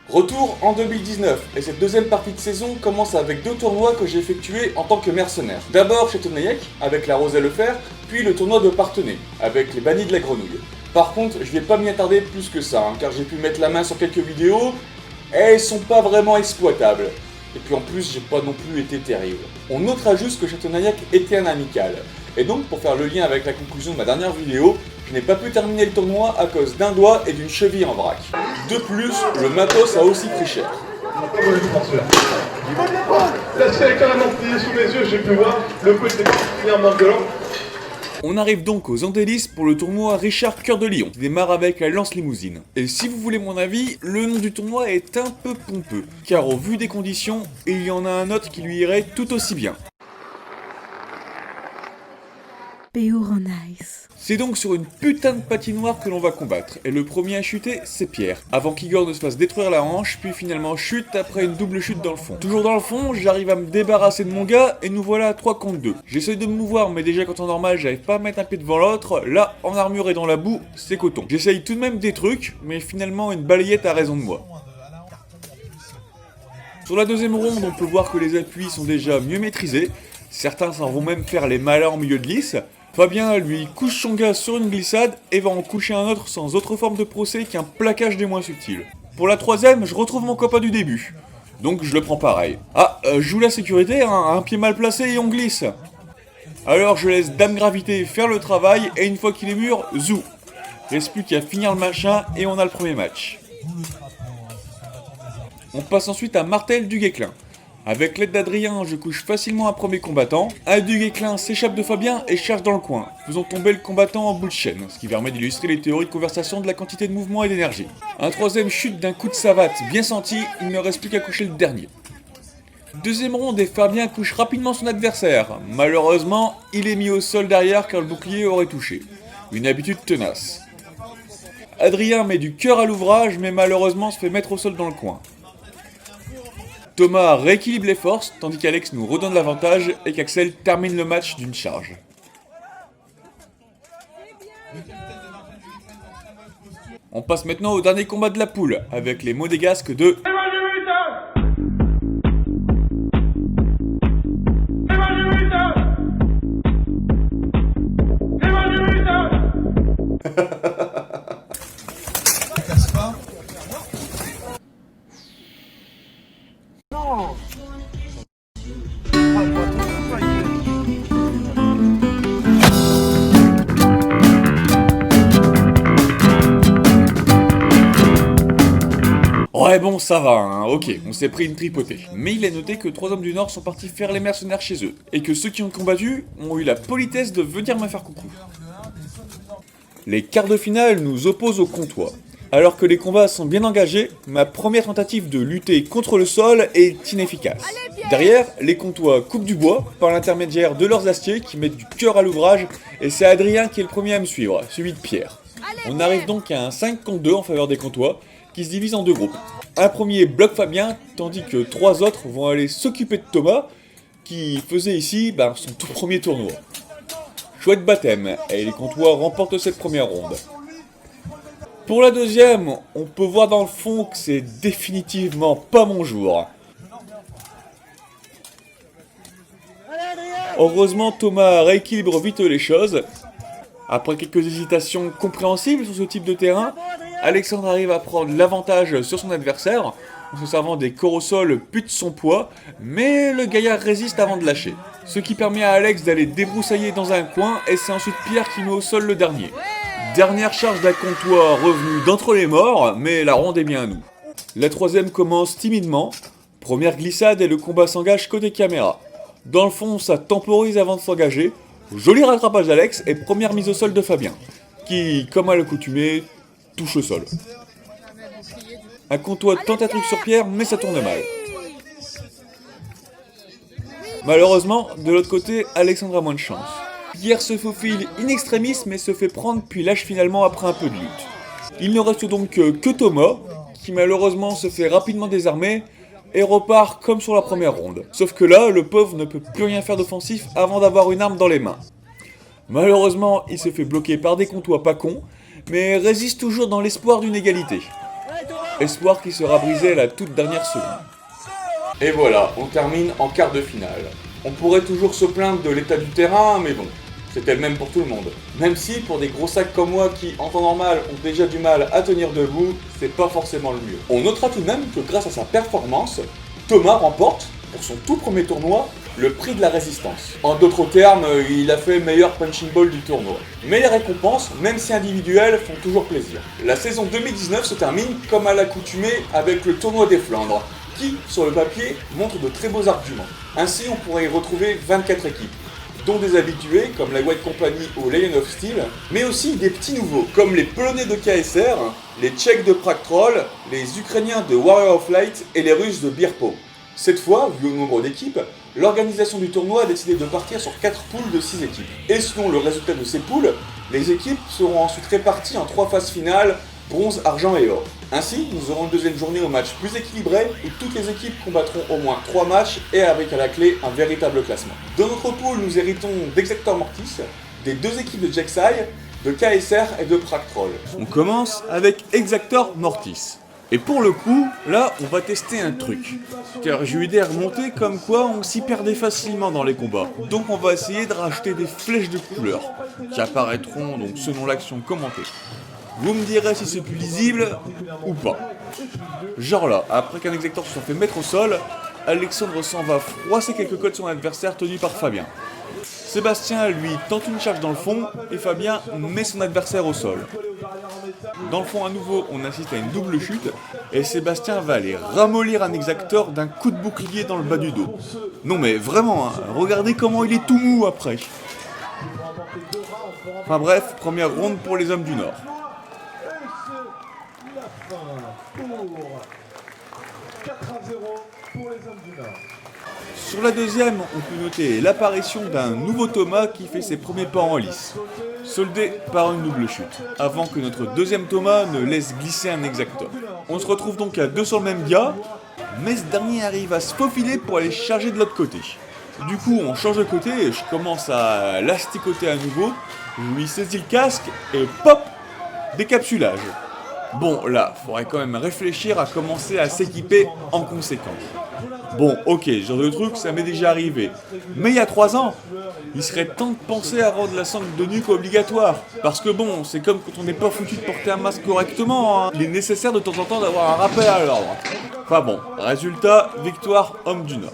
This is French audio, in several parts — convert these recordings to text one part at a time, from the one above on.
Retour en 2019, et cette deuxième partie de saison commence avec deux tournois que j'ai effectués en tant que mercenaire. D'abord Châteauneuf avec la Rose et le Fer, puis le tournoi de Parthenay, avec les bannis de la grenouille. Par contre, je vais pas m'y attarder plus que ça, car j'ai pu mettre la main sur quelques vidéos, et elles sont pas vraiment exploitables. Et puis en plus, j'ai pas non plus été terrible. On notera juste que Châteauneuf était un amical. Et donc, pour faire le lien avec la conclusion de ma dernière vidéo, je n'ai pas pu terminer le tournoi à cause d'un doigt et d'une cheville en vrac. De plus, le matos a aussi pris cher. La ciel est carrément pliée sous mes yeux, j'ai pu voir le coup était particulièrement violent. On arrive donc aux Andelys pour le tournoi Richard Cœur de Lion, qui démarre avec la Lance Limousine. Et si vous voulez mon avis, le nom du tournoi est un peu pompeux, car au vu des conditions, il y en a un autre qui lui irait tout aussi bien. Pure en ice. C'est donc sur une putain de patinoire que l'on va combattre, et le premier à chuter, c'est Pierre, avant qu'Igor ne se fasse détruire la hanche, puis finalement chute après une double chute dans le fond. Toujours dans le fond, j'arrive à me débarrasser de mon gars, et nous voilà à 3 contre 2. J'essaye de me mouvoir, mais déjà quand en normal, j'arrive pas à mettre un pied devant l'autre, là, en armure et dans la boue, c'est coton. J'essaye tout de même des trucs, mais finalement une balayette a raison de moi. Sur la deuxième ronde, on peut voir que les appuis sont déjà mieux maîtrisés, certains s'en vont même faire les malins en milieu de lisse. Fabien, lui, couche son gars sur une glissade et va en coucher un autre sans autre forme de procès qu'un plaquage des moins subtils. Pour la troisième, je retrouve mon copain du début. Donc je le prends pareil. Ah, je joue la sécurité, hein, un pied mal placé et on glisse. Alors je laisse Dame Gravité faire le travail et une fois qu'il est mûr, zou. Reste plus qu'à finir le machin et on a le premier match. On passe ensuite à Martel du Guesclin. Avec l'aide d'Adrien, je couche facilement un premier combattant. Un du Guesclin s'échappe de Fabien et cherche dans le coin, faisant tomber le combattant en bout de chaîne, ce qui permet d'illustrer les théories de conversation de la quantité de mouvement et d'énergie. Un troisième chute d'un coup de savate bien senti, il ne reste plus qu'à coucher le dernier. Deuxième ronde et Fabien couche rapidement son adversaire. Malheureusement, il est mis au sol derrière car le bouclier aurait touché. Une habitude tenace. Adrien met du cœur à l'ouvrage mais malheureusement se fait mettre au sol dans le coin. Thomas rééquilibre les forces, tandis qu'Alex nous redonne l'avantage et qu'Axel termine le match d'une charge. On passe maintenant au dernier combat de la poule, avec les monégasques de... Ouais bon ça va, hein, ok, on s'est pris une tripotée. Mais il est noté que 3 hommes du Nord sont partis faire les mercenaires chez eux, et que ceux qui ont combattu ont eu la politesse de venir me faire coucou. Les quarts de finale nous opposent au Comtois. Alors que les combats sont bien engagés, ma première tentative de lutter contre le sol est inefficace. Derrière, les Comtois coupent du bois par l'intermédiaire de leurs astiers qui mettent du cœur à l'ouvrage, et c'est Adrien qui est le premier à me suivre, suivi de Pierre. On arrive donc à un 5 contre 2 en faveur des Comtois, qui se divise en deux groupes. Un premier bloque Fabien, tandis que 3 autres vont aller s'occuper de Thomas, qui faisait ici son tout premier tournoi. Chouette baptême, et les Comtois remportent cette première ronde. Pour la deuxième, on peut voir dans le fond que c'est définitivement pas mon jour. Heureusement, Thomas rééquilibre vite les choses. Après quelques hésitations compréhensibles sur ce type de terrain, Alexandre arrive à prendre l'avantage sur son adversaire, en se servant des corps au sol puis de son poids, mais le gaillard résiste avant de lâcher. Ce qui permet à Alex d'aller débroussailler dans un coin, et c'est ensuite Pierre qui met au sol le dernier. Dernière charge d'un Comtois revenu d'entre les morts, mais la ronde est bien à nous. La troisième commence timidement, première glissade et le combat s'engage côté caméra. Dans le fond, ça temporise avant de s'engager, joli rattrapage d'Alex et première mise au sol de Fabien, qui, comme à l'accoutumée, touche le sol. Un Comtois tente un truc sur Pierre, mais ça tourne mal. Malheureusement, de l'autre côté, Alexandre a moins de chance. Pierre se faufile in extremis, mais se fait prendre puis lâche finalement après un peu de lutte. Il ne reste donc que Thomas, qui malheureusement se fait rapidement désarmer, et repart comme sur la première ronde. Sauf que là, le pauvre ne peut plus rien faire d'offensif avant d'avoir une arme dans les mains. Malheureusement, il se fait bloquer par des Comtois pas cons, mais résiste toujours dans l'espoir d'une égalité. espoir qui sera brisé à la toute dernière seconde. Et voilà, on termine en quart de finale. On pourrait toujours se plaindre de l'état du terrain, mais bon, c'était le même pour tout le monde. Même si, pour des gros sacs comme moi qui, en temps normal, ont déjà du mal à tenir debout, c'est pas forcément le mieux. On notera tout de même que grâce à sa performance, Thomas remporte, pour son tout premier tournoi, le prix de la résistance. En d'autres termes, il a fait meilleur punching ball du tournoi. Mais les récompenses, même si individuelles, font toujours plaisir. La saison 2019 se termine, comme à l'accoutumée, avec le tournoi des Flandres, qui, sur le papier, montre de très beaux arguments. Ainsi, on pourrait y retrouver 24 équipes, dont des habitués, comme la White Company ou Lion of Steel, mais aussi des petits nouveaux, comme les Polonais de KSR, les Tchèques de Prague Troll, les Ukrainiens de Warrior of Light et les Russes de Birpo. Cette fois, vu au nombre d'équipes, l'organisation du tournoi a décidé de partir sur 4 poules de 6 équipes. Et selon le résultat de ces poules, les équipes seront ensuite réparties en 3 phases finales, bronze, argent et or. Ainsi, nous aurons une deuxième journée au match plus équilibré, où toutes les équipes combattront au moins 3 matchs et avec à la clé un véritable classement. Dans notre poule, nous héritons d'Exactor Mortis, des 2 équipes de Jexai, de KSR et de Prague Troll. On commence avec Exactor Mortis. Et pour le coup, là, on va tester un truc. Car j'ai eu des remontées comme quoi on s'y perdait facilement dans les combats. Donc on va essayer de rajouter des flèches de couleur, qui apparaîtront donc selon l'action commentée. Vous me direz si c'est plus lisible ou pas. Genre là, après qu'un Exactor se soit fait mettre au sol, Alexandre s'en va froisser quelques codes sur son adversaire tenu par Fabien. Sébastien, lui, tente une charge dans le fond, et Fabien met son adversaire au sol. Dans le fond, à nouveau, on assiste à une double chute, et Sébastien va aller ramollir un Exactor d'un coup de bouclier dans le bas du dos. Non mais vraiment, hein, regardez comment il est tout mou après. Enfin bref, première ronde pour les hommes du Nord. Sur la deuxième, on peut noter l'apparition d'un nouveau Thomas qui fait ses premiers pas en lice, soldé par une double chute, avant que notre deuxième Thomas ne laisse glisser un Exactor. On se retrouve donc à 2 sur le même gars, mais ce dernier arrive à se faufiler pour aller charger de l'autre côté. Du coup, on change de côté et je commence à l'asticoter à nouveau, je lui saisis le casque et pop, décapsulage. Bon, là, faudrait quand même réfléchir à commencer à s'équiper en conséquence. Bon, ok, ce genre de truc, ça m'est déjà arrivé. Mais il y a 3 ans, il serait temps de penser à rendre la sangle de nuque obligatoire. Parce que bon, c'est comme quand on n'est pas foutu de porter un masque correctement, hein. Il est nécessaire de temps en temps d'avoir un rappel à l'ordre. Enfin bon, résultat, victoire homme du Nord.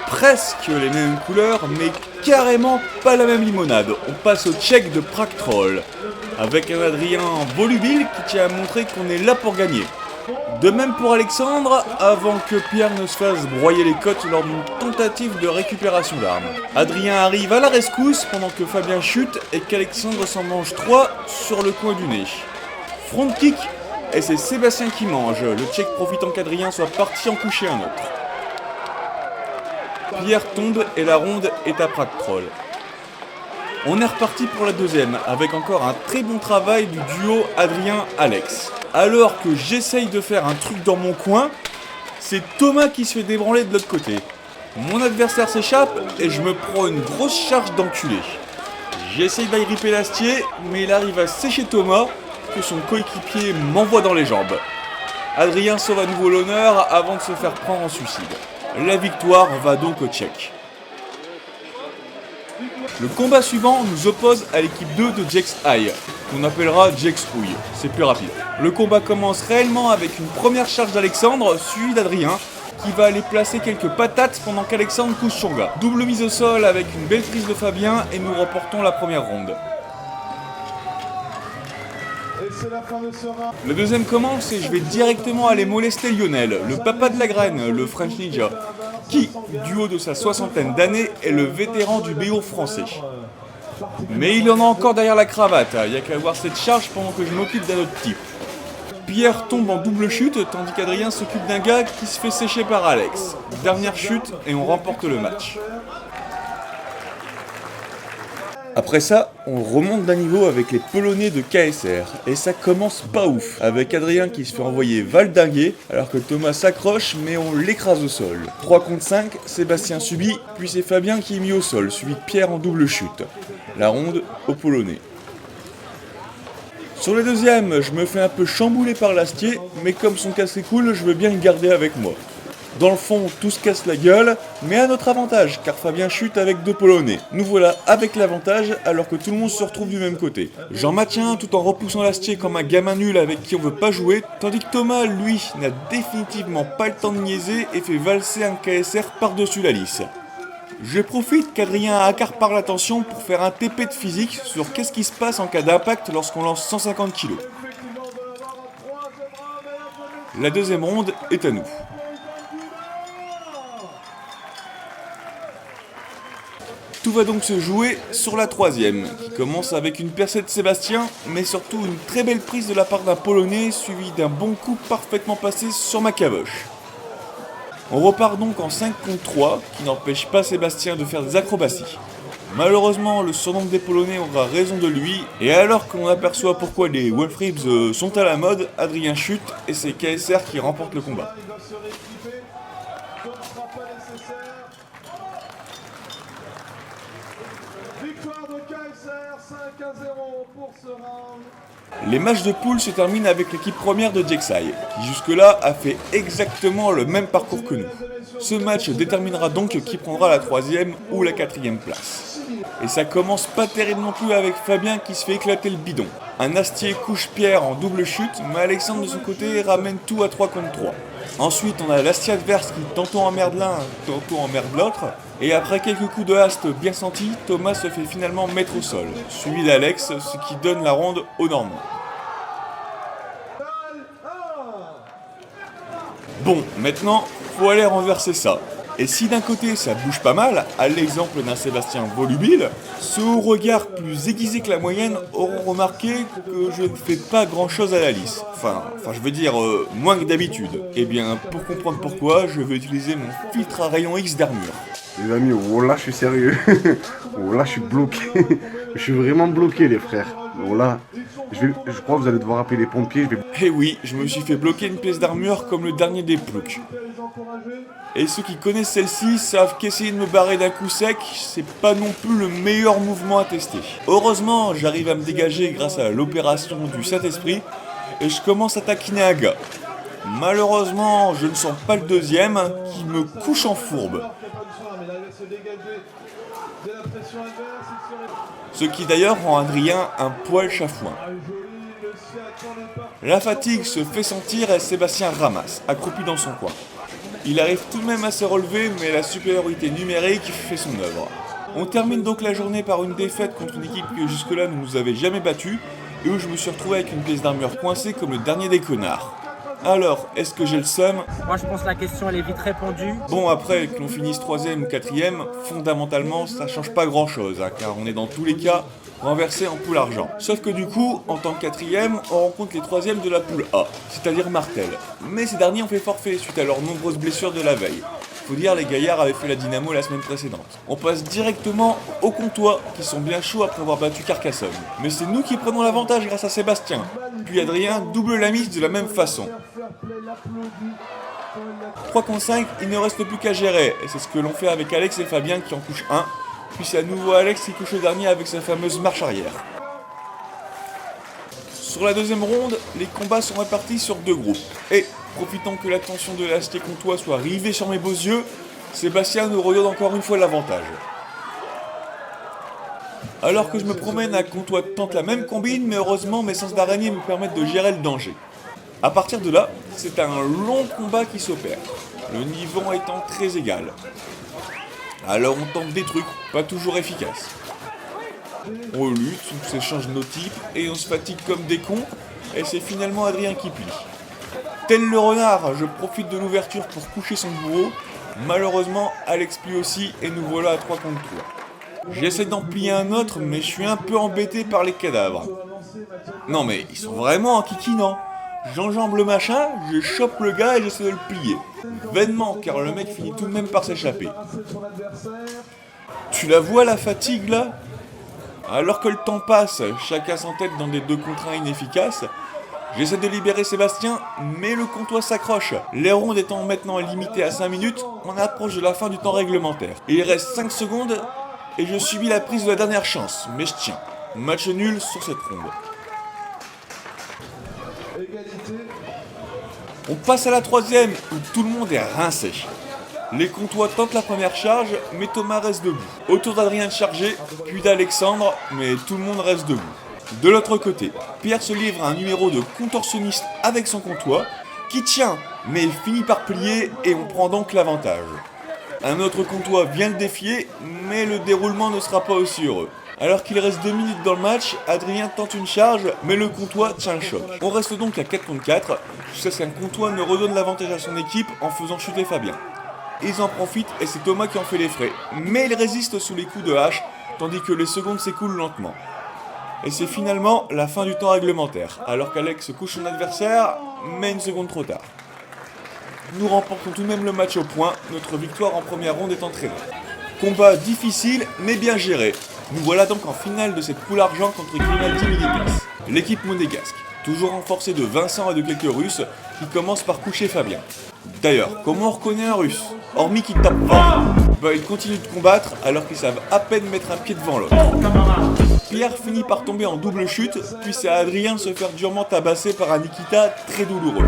Presque les mêmes couleurs, mais carrément pas la même limonade. On passe au Tchèque de Prague Troll, avec un Adrien volubile qui tient à montrer qu'on est là pour gagner. De même pour Alexandre, avant que Pierre ne se fasse broyer les côtes lors d'une tentative de récupération d'armes. Adrien arrive à la rescousse pendant que Fabien chute et qu'Alexandre s'en mange 3 sur le coin du nez. Front kick, et c'est Sébastien qui mange, le Tchèque profitant qu'Adrien soit parti en coucher un autre. Pierre tombe et la ronde est à Prague Troll. On est reparti pour la deuxième, avec encore un très bon travail du duo Adrien-Alex. Alors que j'essaye de faire un truc dans mon coin, c'est Thomas qui se fait débranler de l'autre côté. Mon adversaire s'échappe et je me prends une grosse charge d'enculé. J'essaye d'agripper l'astier, mais il arrive à sécher Thomas, que son coéquipier m'envoie dans les jambes. Adrien sauve à nouveau l'honneur avant de se faire prendre en suicide. La victoire va donc au Tchèque. Le combat suivant nous oppose à l'équipe 2 de Jexai, qu'on appellera Jexouille, c'est plus rapide. Le combat commence réellement avec une première charge d'Alexandre, suivie d'Adrien, qui va aller placer quelques patates pendant qu'Alexandre couche son gars. Double mise au sol avec une belle prise de Fabien et nous remportons la première ronde. Le deuxième commence et je vais directement aller molester Lionel, le papa de la graine, le French Ninja, qui, du haut de sa 60aine d'années, est le vétéran du BO français. Mais il en a encore derrière la cravate, il n'y a qu'à voir cette charge pendant que je m'occupe d'un autre type. Pierre tombe en double chute, tandis qu'Adrien s'occupe d'un gars qui se fait sécher par Alex. Dernière chute et on remporte le match. Après ça, on remonte d'un niveau avec les Polonais de KSR, et ça commence pas ouf, avec Adrien qui se fait envoyer valdinguer, alors que Thomas s'accroche mais on l'écrase au sol. 3 contre 5, Sébastien subit, puis c'est Fabien qui est mis au sol, suivi de Pierre en double chute. La ronde aux Polonais. Sur les deuxièmes, je me fais un peu chambouler par l'Astier, mais comme son casque est cool, je veux bien le garder avec moi. Dans le fond, tout se casse la gueule, mais à notre avantage, car Fabien chute avec 2 Polonais. Nous voilà avec l'avantage, alors que tout le monde se retrouve du même côté. J'en maintiens tout en repoussant l'Astier comme un gamin nul avec qui on veut pas jouer, tandis que Thomas, lui, n'a définitivement pas le temps de niaiser et fait valser un KSR par-dessus la lisse. Je profite qu'Adrien accapare l'attention pour faire un TP de physique sur qu'est-ce qui se passe en cas d'impact lorsqu'on lance 150 kg. La deuxième ronde est à nous. Tout va donc se jouer sur la troisième, qui commence avec une percée de Sébastien, mais surtout une très belle prise de la part d'un Polonais, suivi d'un bon coup parfaitement passé sur ma caboche. On repart donc en 5 contre 3, qui n'empêche pas Sébastien de faire des acrobaties. Malheureusement, le surnom des Polonais aura raison de lui, et alors que l'on aperçoit pourquoi les Wolf-Ribs sont à la mode, Adrien chute, et c'est KSR qui remporte le combat. Les matchs de poule se terminent avec l'équipe première de Jexai, qui jusque-là a fait exactement le même parcours que nous. Ce match déterminera donc qui prendra la 3e ou la 4e place. Et ça commence pas terrible non plus avec Fabien qui se fait éclater le bidon. Un Astier couche Pierre en double chute, mais Alexandre de son côté ramène tout à 3 contre 3. Ensuite on a l'Astier adverse qui tantôt emmerde l'un, tantôt emmerde l'autre. Et après quelques coups de haste bien sentis, Thomas se fait finalement mettre au sol, suivi d'Alex, ce qui donne la ronde aux Normands. Bon, maintenant, faut aller renverser ça. Et si d'un côté ça bouge pas mal, à l'exemple d'un Sébastien volubile, ceux au regard plus aiguisé que la moyenne auront remarqué que je ne fais pas grand chose à la lisse. Enfin, je veux dire, moins que d'habitude. Et bien, pour comprendre pourquoi, je vais utiliser mon filtre à rayon X d'armure. Les amis, oh là je suis sérieux, oh là je suis bloqué, je suis vraiment bloqué les frères, oh là, je crois que vous allez devoir appeler les pompiers, Eh oui, je me suis fait bloquer une pièce d'armure comme le dernier des ploucs. Et ceux qui connaissent celle-ci savent qu'essayer de me barrer d'un coup sec, c'est pas non plus le meilleur mouvement à tester. Heureusement, j'arrive à me dégager grâce à l'opération du Saint-Esprit, et je commence à taquiner un gars. Malheureusement, je ne sens pas le deuxième, qui me couche en fourbe. Ce qui d'ailleurs rend Adrien un poil chafouin. La fatigue se fait sentir et Sébastien ramasse, accroupi dans son coin. Il arrive tout de même à se relever, mais la supériorité numérique fait son œuvre. On termine donc la journée par une défaite contre une équipe que jusque-là ne nous avait jamais battue, et où je me suis retrouvé avec une pièce d'armure coincée comme le dernier des connards. Alors, est-ce que j'ai le seum? Moi je pense que la question elle est vite répondue. Bon, après, que l'on finisse 3e ou 4e, fondamentalement ça change pas grand chose, hein, car on est dans tous les cas renversé en poule argent. Sauf que du coup, en tant que 4e, on rencontre les 3e de la poule A, c'est-à-dire Martel. Mais ces derniers ont fait forfait suite à leurs nombreuses blessures de la veille. Faut dire, les gaillards avaient fait la dynamo la semaine précédente. On passe directement aux Comtois, qui sont bien chauds après avoir battu Carcassonne. Mais c'est nous qui prenons l'avantage grâce à Sébastien. Puis Adrien double la mise de la même façon. 3 contre 5, il ne reste plus qu'à gérer, et c'est ce que l'on fait avec Alex et Fabien qui en couchent un, puis c'est à nouveau Alex qui couche le dernier avec sa fameuse marche arrière. Sur la deuxième ronde, les combats sont répartis sur 2 groupes, et, profitant que l'attention de l'Astier comtois soit rivée sur mes beaux yeux, Sébastien nous redonne encore une fois l'avantage. Alors que je me promène à Comtois tente la même combine, mais heureusement mes sens d'araignée me permettent de gérer le danger. A partir de là, c'est un long combat qui s'opère, le niveau étant très égal. Alors on tente des trucs, pas toujours efficaces. On lutte, on s'échange nos types, et on se fatigue comme des cons, et c'est finalement Adrien qui plie. Tel le renard, je profite de l'ouverture pour coucher son bourreau. Malheureusement, Alex plie aussi, et nous voilà à 3 contre 3. J'essaie d'en plier un autre, mais je suis un peu embêté par les cadavres. Non mais, ils sont vraiment enquiquinants. J'enjambe le machin, je chope le gars et j'essaie de le plier. Vainement, car le mec finit tout de même par s'échapper. Tu la vois la fatigue là? Alors que le temps passe, chacun s'entête dans des 2 contre 1 inefficaces, j'essaie de libérer Sébastien, mais le Comtois s'accroche. Les rondes étant maintenant limitées à 5 minutes, on approche de la fin du temps réglementaire. Il reste 5 secondes, et je subis la prise de la dernière chance, mais je tiens. Match nul sur cette ronde. On passe à la troisième, où tout le monde est rincé. Les Comtois tentent la première charge, mais Thomas reste debout. Autour d'Adrien de charger, puis d'Alexandre, mais tout le monde reste debout. De l'autre côté, Pierre se livre à un numéro de contorsionniste avec son Comtois, qui tient, mais finit par plier et on prend donc l'avantage. Un autre Comtois vient le défier, mais le déroulement ne sera pas aussi heureux. Alors qu'il reste 2 minutes dans le match, Adrien tente une charge, mais le Comtois tient le choc. On reste donc à 4 contre 4, jusqu'à ce qu'un Comtois ne redonne l'avantage à son équipe en faisant chuter Fabien. Ils en profitent et c'est Thomas qui en fait les frais, mais il résiste sous les coups de hache, tandis que les secondes s'écoulent lentement. Et c'est finalement la fin du temps réglementaire, alors qu'Alex couche son adversaire, mais une seconde trop tard. Nous remportons tout de même le match au point, notre victoire en première ronde est entraînée. Combat difficile, mais bien géré. Nous voilà donc en finale de cette poule argent contre Grimaldi Militas. L'équipe monégasque, toujours renforcée de Vincent et de quelques Russes, qui commence par coucher Fabien. D'ailleurs, comment on reconnaît un Russe? Hormis qu'il tape fort, ils continuent de combattre alors qu'ils savent à peine mettre un pied devant l'autre. Pierre finit par tomber en double chute, puis c'est à Adrien de se faire durement tabasser par un Nikita très douloureux.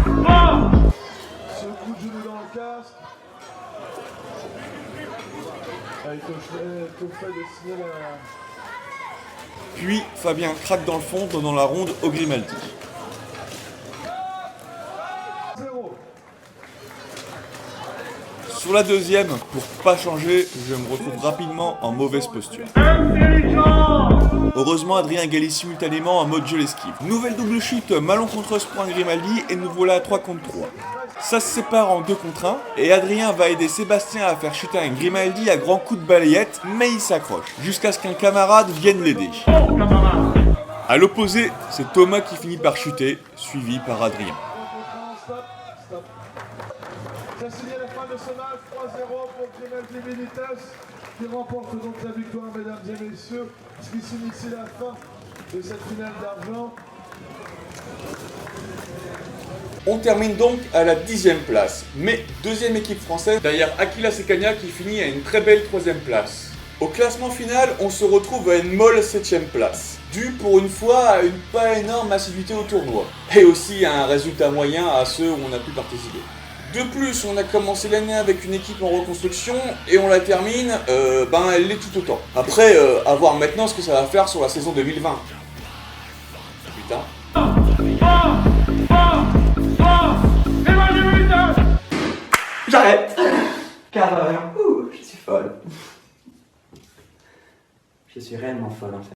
Puis Fabien craque dans le fond, donnant la ronde au Grimaldi. Sur la deuxième, pour pas changer, je me retrouve rapidement en mauvaise posture. Heureusement, Adrien égalise simultanément en mode je l'esquive. Nouvelle double chute malencontreuse pour un Grimaldi et nous voilà à 3 contre 3. Ça se sépare en 2 contre 1 et Adrien va aider Sébastien à faire chuter un Grimaldi à grands coups de balayette, mais il s'accroche, jusqu'à ce qu'un camarade vienne l'aider. A l'opposé, c'est Thomas qui finit par chuter, suivi par Adrien. Ça signe la fin de ce match, 3-0 pour Grimaldi Militas, qui remporte donc la victoire, mesdames et messieurs, ce qui s'initie la fin de cette finale d'argent. On termine donc à la 10e place, mais deuxième équipe française derrière Aquila Sekania qui finit à une très belle 3e place. Au classement final, on se retrouve à une molle 7e place, due pour une fois à une pas énorme assiduité au tournoi, et aussi à un résultat moyen à ceux où on a pu participer. De plus, on a commencé l'année avec une équipe en reconstruction et on la termine, elle l'est tout autant. Après, à voir maintenant ce que ça va faire sur la saison 2020. Putain. J'arrête, car je suis folle. Je suis réellement folle en fait.